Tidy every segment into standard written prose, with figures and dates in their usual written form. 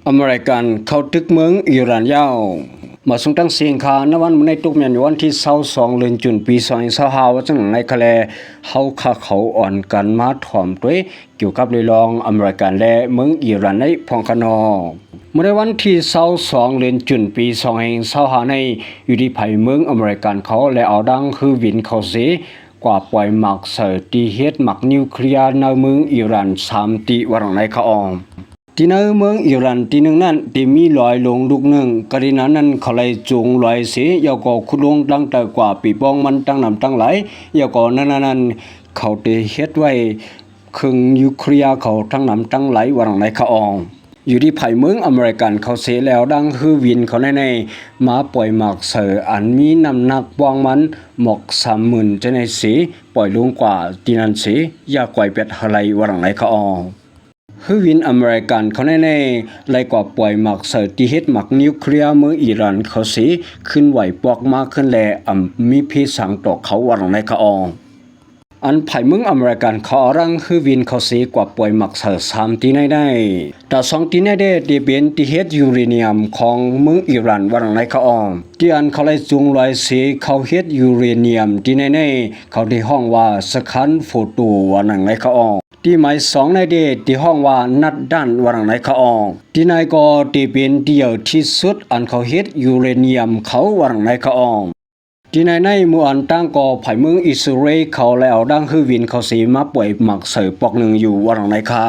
อเมริกันเข้าตึกเมืองอิหร่านยาวมาส่งตั้งเสียงคานวันในตุกเมียนวันที่22เดือนจุนปี2025ว่าจังในคะแลเฮาคาเขาอ่อนกันมาถ่อมด้วยเกี่ยวกับเรื่องรองอเมริกันและเมืองอิหร่านในพองคานอเมื่อวันที่22เดือนจุนปี2025ในอยู่ที่ไผเมืองอเมริกันเขาและเอาดังคือวินเขาเสกว่าปล่อยหมักเสตีเฮ็ดหมักนิวเคลียร์ในเมืองอิหร่าน3ตีวันในเขาอองที่ในเมืองอิหร่านที่หนึ่งนั้นที่มีลอยลงลูกหนึ่งกรณีนั้นเขาเลยจูงลอยเสียยาวก็คุลงตั้งแต่กว่าปีป้องมันตั้งนำตั้งหลายยาวก็นั้นเขาได้เฮ็ดไว้เครื่องนิวเคลียร์เขาทั้งนำตั้งหลายวันในเขาอองอยู่ที่ไผเมืองอเมริกันเขาเสียแล้วดังคือวินเขาในมาปล่อยหมักเสืออันมีน้ำหนักวางมันหมอก30,000จะในสีปล่อยลงกว่าที่นั้นสีอย่าก่อยเป็ดอะไรวันในเขาอองคือวินอเมริกันเขาแน่ๆไล่กว่าปล่อยหมักเสตีเฮ็ดหมักนิวเคลียร์เมืองอิหร่านเขาสิขึ้นไหวปอกมากขึ้นแลมีพิษสังต่อเขาวังในเขาอองอันไผ่เมืองอเมริกันเขารังคือวินเขาสิกว่าปล่อยหมักเส3ตีได้แต่2ตีได้ที่เป็นที่เฮ็ดยูเรเนียมของเมืองอิหร่านวังในเขาอองที่อันเขาเลยจุงลอยสิเขาเฮ็ดยูเรเนียมที่ในเขาได้ห้องว่าสคันโฟโตวันในเขาอองที่หมาย2ในเดที่ห้องว่านัดด้านวรังในเขาอองที่นายก็ที่เป็นเดียวที่สุดอันเขาเฮ็ดยูเรเนียมเขาวรังในเขาอองที่ในมืออันตั้งก็ไผ่เมืองอิสราเอลเขาแล้วดังคือวินเขาสีมาป่วยหมักเสือปอกหนึ่งอยู่วรังในค่ะ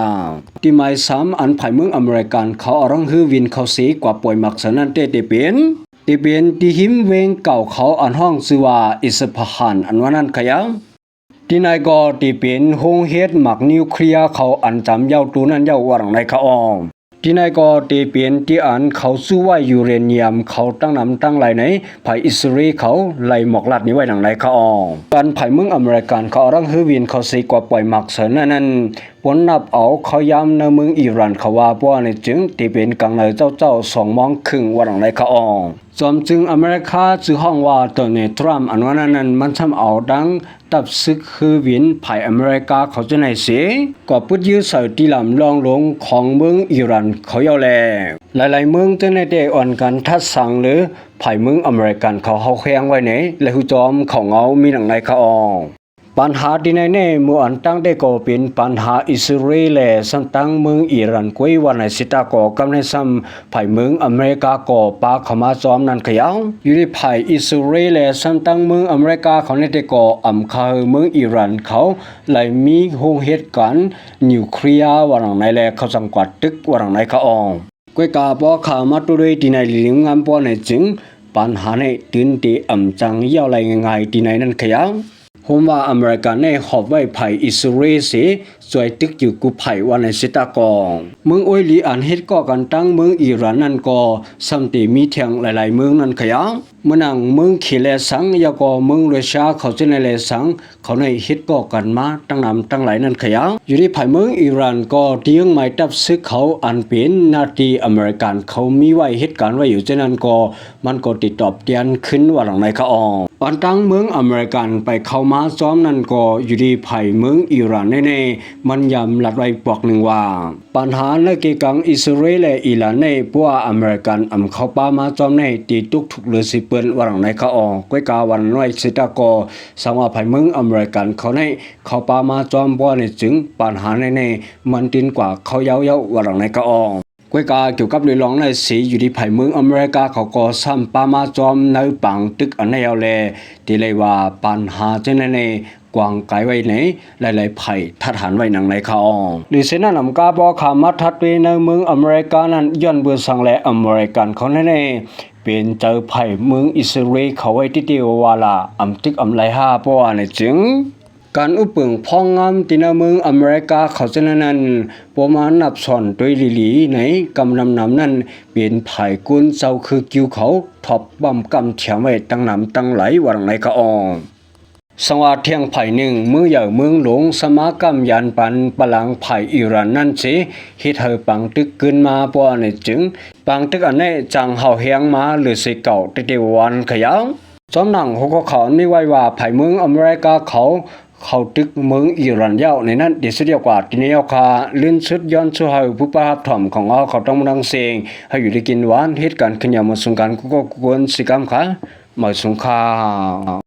ที่หมาย3อันไผ่เมืองอเมริกันเขาเอารังคือวินเขาสีกว่าป่วยหมักเสือนั่นเตเป็นที่หิมเวงเก่าเขาอันห้องชื่อว่าอิสพหานอันว่านั้นขยังที่นายก็ที่เป็นโฮงเฮ็ดหมักนิวเคลียร์เขาอันจำเย้าตูนั้นเย้าวังในเขาอองที่นายก็ที่เป็นที่อันเขาสู้ว่ายูเรเนียมเขาตั้งนำตั้งไหลในภายอิสราเอลเขาไหลหมอกลัดนี้ไว้หนังในเขาอองการภายเมืองอเมริกันเขารังฮือวินเขาสีกว่าปล่อยหมักเสนั้นผลนับเอาเขาย้ำในเมืองอิหร่านเขาว่าป้อในจึงที่เป็นกลางในเจ้า2 โมงครึ่งวันในเขาอองจอมจึงอเมริกาจือห้องว่าตัวเนทรัมอันว่านั้นมันทำเอาดังตับซึกคือวินภายอเมริกาเขาจะไหนเสียก็พุดยื้อใส่ที่ลำลองลงของเมืองอิหร่านเขาเยาแลหลายๆเมืองจะในได้อ่อนกันทัดสั่งหรือภายเมืองอเมริกันเขาแข้งไว้ไหนและหุจอมเขาเงามีหนังในเขาอองปัญหาที่ในเมื่ออันตั้งได้ก็เป็นปัญหาอิสราเอลและสันตั้งเมืองอิหร่านกวยวันในสิตาก็กำในซ้ำภายเมืองอเมริกาก็ปาเข้ามาจอมนั่นขยาวอยู่ในภายอิสราเอลและสันตั้งเมืองอเมริกาเขาในได้ก็คาเมืองอิหร่านเขาเลยมีโฮงเหตุการณ์นิวเคลียร์วันในแลเขาสังกัดตึกวันในเขาอองกวยกาบอกขามาตุเรที่ในลิงงามป้อในจึงปัญหาในตื่นตีจังเยี่ยวไรง่ายที่ในนั้นขยาวผมว่าอเมริกันในขอบไว้ไผ่อิสราเอลเสียสวยตึกอยู่กุไผ่วันในสิตากองเมืองออยลีอันเฮ็ดก่อกันตั้งเมืองอิหร่านนั่นก็สัมติมีเทียงหลายๆเมืองนั่นขยะเมื่อนังเมืองขีเลสังยาก็เมืองรัสเซียเขาจะในเลสังเขาในเฮ็ดก่อกันมาตั้งนำตั้งหลายนั่นขยะอยู่ที่ไผ่เมืองอิหร่านก็เตียงหมายตับซึกเขาอันเป็นนาทีอเมริกันเขามีไว้เหตุการณ์ไว้อยู่เช่นนั้นก็มันก็ติดตอบเตียนขึ้นว่าหลังในเขาออกอันตั้งเมืองอเมริกันไปเข้ามาซ้อมนั่นก็อยู่ที่ไผ่เมืองอิหร่านแน่ๆมันยำหลัดไว้ปอกหนึ่งว่าปัญหาในกีกังอิสราเอลและอิหร่านในพวกอเมริกันเข้าป่ามาซ้อมในตีตุกถูกเลือสิเปิ้นว่าหลังในเขาออกก้อยกาวันน้อยสิตาก็สังว่าไผ่เมืองอเมริกันเขาในเข้าป่ามาซ้อมบ่ในจึงปัญหาแน่ๆมันตินกว่าเขาเย้าว่าหลังในเขาออกก้อยกาเกี่ยวกับเรื่องร้องในสีอยู่ที่ไผ่เมืองอเมริกาเขาก็ซ้ำปามาจอมในปังตึกอันในเอาแลที่เลยว่าปัญหาเช่นในกวางไกไว้ไหนหลายๆไผ่ทัดหันไว้หนังในเขาหรือเส้นนั้นกาบอกขามาทัดไว้ในเมืองอเมริกานั้นย้อนเบื่อสังและอเมริกันเขาแน่เป็นเจอไผ่เมืองอิสราเอลเขาไว้ที่เดียวว่าละตึกไหลห้าเพราะว่าในจึงการอุปเปิงพองงามที่ในเมืองอเมริกาเขาจะนั้นประมาณนับสอนด้วยลีในกำนำนั้นเป็นไผ่กุนเจ้าคือกิ้วเขาทบบ่มกำเฉียงไว้ตั้งนำตั้งไหลวันในกะอองสังวาเทียงไผ่หนึ่งเมืองใหญ่เมืองหลวงสมากรรมยันปันปลังไผ่อิหร่านนั่นสิฮิตเฮปังตึกขึ้นมาป้อในจึงปังตึกอันนี้จังเฮาเฮียงมาหรือสิเก่าติเดวันขยาวจอมหนังหัวเขาไม่ไว้ว่าไผ่เมืองอเมริกาเขา เขาตึกเมืองอิหร่านยาวในนั้นเดี๋ยวเสียกว่าทีนี้เอาคาลื่นสุดย้อนสู่ให้ผู้ประทับถ่อมของเขาต้องนั่งเสียงให้อยู่ได้กินหวานเหตุการณ์ขึ้นยามมาสงการก็กวนสิกรรมค่ะมาสงคราม